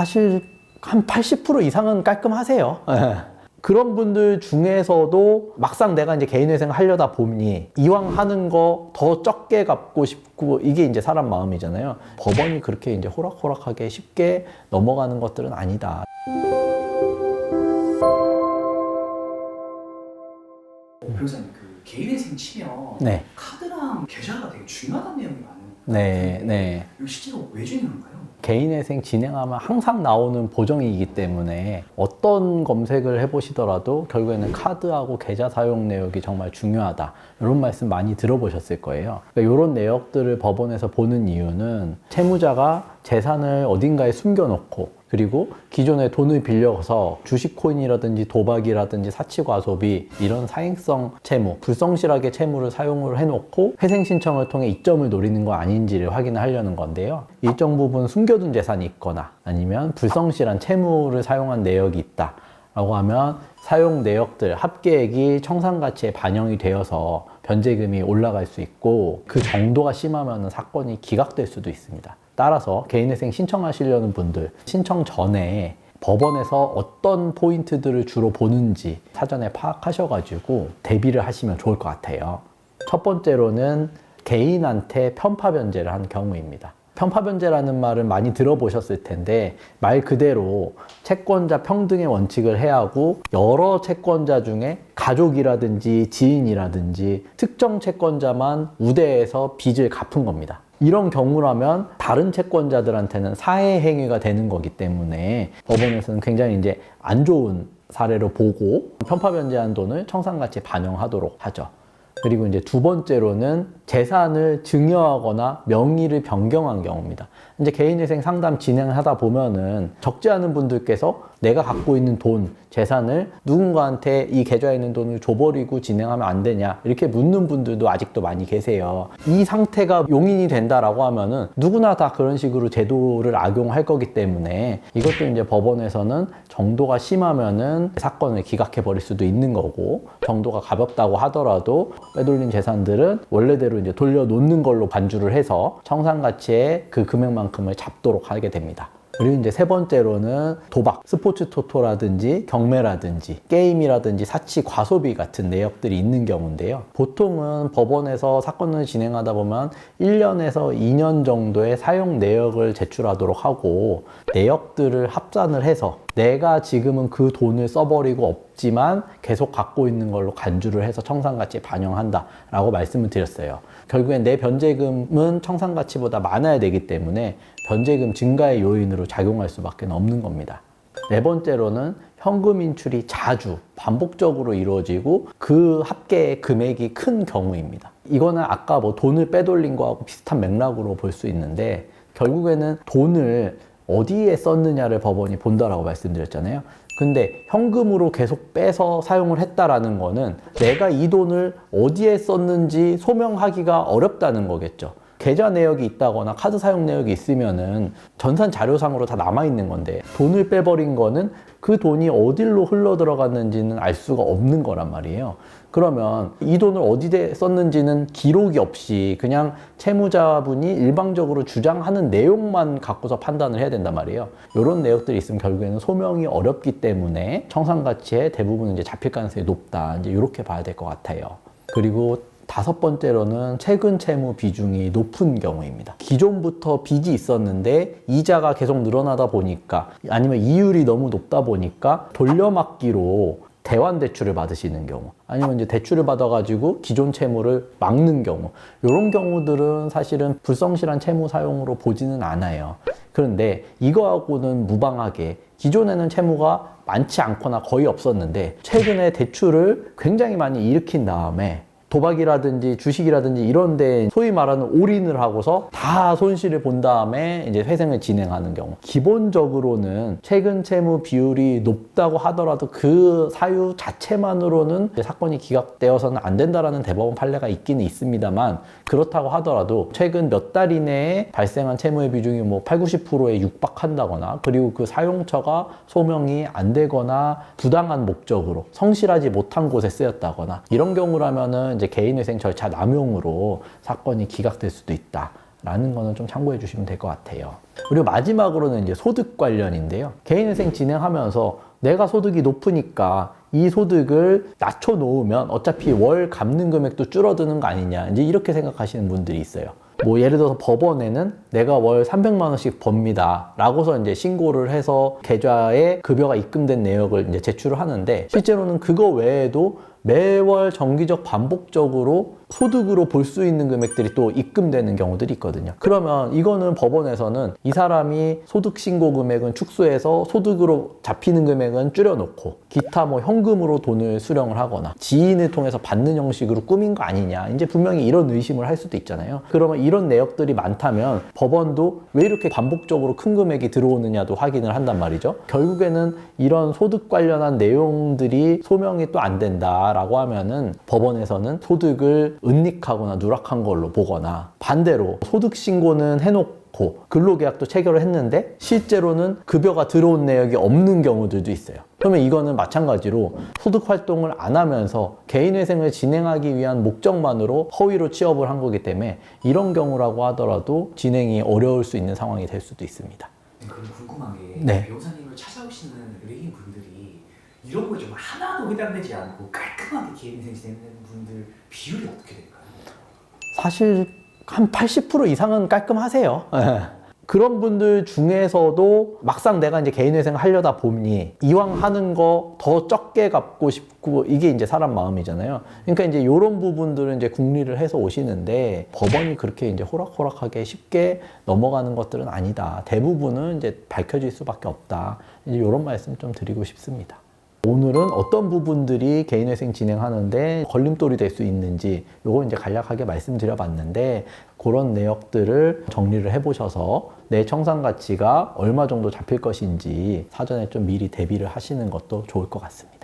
사실 한 80% 이상은 깔끔하세요. 그런 분들 중에서도 막상 내가 이제 개인회생을 하려다 보니 이왕 하는 거 더 적게 갚고 싶고 이게 이제 사람 마음이잖아요. 법원이 그렇게 이제 호락호락하게 쉽게 넘어가는 것들은 아니다. 변호사님, 그 개인회생 치면 네. 카드랑 계좌가 되게 중요하다는 내용이 많은 네, 네. 이거 실제로 왜 중요한가요? 개인회생 진행하면 항상 나오는 보정이기 때문에 어떤 검색을 해보시더라도 결국에는 카드하고 계좌 사용 내역이 정말 중요하다. 이런 말씀 많이 들어보셨을 거예요. 그러니까 이런 내역들을 법원에서 보는 이유는 채무자가 재산을 어딘가에 숨겨놓고 그리고 기존에 돈을 빌려서 주식 코인이라든지 도박이라든지 사치과소비 이런 사행성 채무, 불성실하게 채무를 사용을 해놓고 회생 신청을 통해 이점을 노리는 거 아닌지를 확인하려는 건데요. 일정 부분 숨겨둔 재산이 있거나 아니면 불성실한 채무를 사용한 내역이 있다 라고 하면 사용 내역들 합계액이 청산가치에 반영이 되어서 변제금이 올라갈 수 있고 그 정도가 심하면 사건이 기각될 수도 있습니다. 따라서 개인회생 신청하시려는 분들 신청 전에 법원에서 어떤 포인트들을 주로 보는지 사전에 파악하셔가지고 대비를 하시면 좋을 것 같아요. 첫 번째로는 개인한테 편파 변제를 한 경우입니다. 편파 변제라는 말은 많이 들어보셨을 텐데 말 그대로 채권자 평등의 원칙을 해하고 여러 채권자 중에 가족이라든지 지인이라든지 특정 채권자만 우대해서 빚을 갚은 겁니다. 이런 경우라면 다른 채권자들한테는 사해 행위가 되는 거기 때문에 법원에서는 굉장히 이제 안 좋은 사례로 보고 편파 변제한 돈을 청산가치에 반영하도록 하죠. 그리고 이제 두 번째로는 재산을 증여하거나 명의를 변경한 경우입니다. 이제 개인회생 상담 진행을 하다 보면은 적지 않은 분들께서 내가 갖고 있는 돈, 재산을 누군가한테 이 계좌에 있는 돈을 줘버리고 진행하면 안 되냐 이렇게 묻는 분들도 아직도 많이 계세요. 이 상태가 용인이 된다라고 하면은 누구나 다 그런 식으로 제도를 악용할 거기 때문에 이것도 이제 법원에서는 정도가 심하면은 사건을 기각해 버릴 수도 있는 거고 정도가 가볍다고 하더라도 빼돌린 재산들은 원래대로 이제 돌려놓는 걸로 반주를 해서 청산가치의 그 금액만큼을 잡도록 하게 됩니다. 그리고 이제 세 번째로는 도박, 스포츠 토토라든지 경매라든지 게임이라든지 사치, 과소비 같은 내역들이 있는 경우인데요. 보통은 법원에서 사건을 진행하다 보면 1년에서 2년 정도의 사용 내역을 제출하도록 하고 내역들을 합산을 해서 내가 지금은 그 돈을 써버리고 없지만 계속 갖고 있는 걸로 간주를 해서 청산가치에 반영한다 라고 말씀을 드렸어요. 결국엔 내 변제금은 청산가치보다 많아야 되기 때문에 변제금 증가의 요인으로 작용할 수밖에 없는 겁니다. 네 번째로는 현금 인출이 자주 반복적으로 이루어지고 그 합계의 금액이 큰 경우입니다. 이거는 아까 뭐 돈을 빼돌린 거하고 비슷한 맥락으로 볼 수 있는데 결국에는 돈을 어디에 썼느냐를 법원이 본다라고 말씀드렸잖아요. 근데 현금으로 계속 빼서 사용을 했다라는 거는 내가 이 돈을 어디에 썼는지 소명하기가 어렵다는 거겠죠. 계좌 내역이 있다거나 카드 사용 내역이 있으면은 전산 자료상으로 다 남아있는 건데 돈을 빼버린 거는 그 돈이 어디로 흘러 들어갔는지는 알 수가 없는 거란 말이에요. 그러면 이 돈을 어디에 썼는지는 기록이 없이 그냥 채무자분이 일방적으로 주장하는 내용만 갖고서 판단을 해야 된단 말이에요. 이런 내역들이 있으면 결국에는 소명이 어렵기 때문에 청산가치의 대부분은 이제 잡힐 가능성이 높다. 이제 이렇게 봐야 될 것 같아요. 그리고 다섯 번째로는 최근 채무 비중이 높은 경우입니다. 기존부터 빚이 있었는데 이자가 계속 늘어나다 보니까 아니면 이율이 너무 높다 보니까 돌려막기로 대환 대출을 받으시는 경우 아니면 이제 대출을 받아가지고 기존 채무를 막는 경우 이런 경우들은 사실은 불성실한 채무 사용으로 보지는 않아요. 그런데 이거하고는 무방하게 기존에는 채무가 많지 않거나 거의 없었는데 최근에 대출을 굉장히 많이 일으킨 다음에 도박이라든지 주식이라든지 이런 데 소위 말하는 올인을 하고서 다 손실을 본 다음에 이제 회생을 진행하는 경우 기본적으로는 최근 채무 비율이 높다고 하더라도 그 사유 자체만으로는 사건이 기각되어서는 안 된다라는 대법원 판례가 있기는 있습니다만 그렇다고 하더라도 최근 몇 달 이내에 발생한 채무의 비중이 뭐 80, 90%에 육박한다거나 그리고 그 사용처가 소명이 안 되거나 부당한 목적으로 성실하지 못한 곳에 쓰였다거나 이런 경우라면은 이제 개인회생 절차 남용으로 사건이 기각될 수도 있다라는 거는 좀 참고해 주시면 될 것 같아요. 그리고 마지막으로는 이제 소득 관련인데요. 개인회생 진행하면서 내가 소득이 높으니까 이 소득을 낮춰놓으면 어차피 월 갚는 금액도 줄어드는 거 아니냐, 이제 이렇게 생각하시는 분들이 있어요. 뭐 예를 들어서 법원에는 내가 월 300만 원씩 법니다 라고서 이제 신고를 해서 계좌에 급여가 입금된 내역을 이제 제출을 하는데, 실제로는 그거 외에도 매월 정기적 반복적으로 소득으로 볼 수 있는 금액들이 또 입금되는 경우들이 있거든요. 그러면 이거는 법원에서는 이 사람이 소득 신고 금액은 축소해서 소득으로 잡히는 금액은 줄여놓고 기타 뭐 현금으로 돈을 수령을 하거나 지인을 통해서 받는 형식으로 꾸민 거 아니냐, 이제 분명히 이런 의심을 할 수도 있잖아요. 그러면 이런 내역들이 많다면 법원도 왜 이렇게 반복적으로 큰 금액이 들어오느냐도 확인을 한단 말이죠. 결국에는 이런 소득 관련한 내용들이 소명이 또 안 된다라고 하면은 법원에서는 소득을 은닉하거나 누락한 걸로 보거나, 반대로 소득 신고는 해놓고 근로계약도 체결을 했는데 실제로는 급여가 들어온 내역이 없는 경우들도 있어요. 그러면 이거는 마찬가지로 소득 활동을 안 하면서 개인회생을 진행하기 위한 목적만으로 허위로 취업을 한 거기 때문에 이런 경우라고 하더라도 진행이 어려울 수 있는 상황이 될 수도 있습니다. 그럼 궁금한 게 네. 변호사님을 찾아오시는 의뢰인 분들이 이런 거에 좀 하나도 해당되지 않고 깔끔하게 개인회생 진행하는 분들 비율이 어떻게 될까요? 사실 한 80% 이상은 깔끔하세요. 그런 분들 중에서도 막상 내가 이제 개인회생 하려다 보니 이왕 하는 거 더 적게 갚고 싶고, 이게 이제 사람 마음이잖아요. 그러니까 이제 이런 부분들은 이제 궁리를 해서 오시는데, 법원이 그렇게 이제 호락호락하게 쉽게 넘어가는 것들은 아니다. 대부분은 이제 밝혀질 수밖에 없다. 이제 이런 말씀 좀 드리고 싶습니다. 오늘은 어떤 부분들이 개인회생 진행하는데 걸림돌이 될 수 있는지 요거 이제 간략하게 말씀드려봤는데, 그런 내역들을 정리를 해보셔서 내 청산 가치가 얼마 정도 잡힐 것인지 사전에 좀 미리 대비를 하시는 것도 좋을 것 같습니다.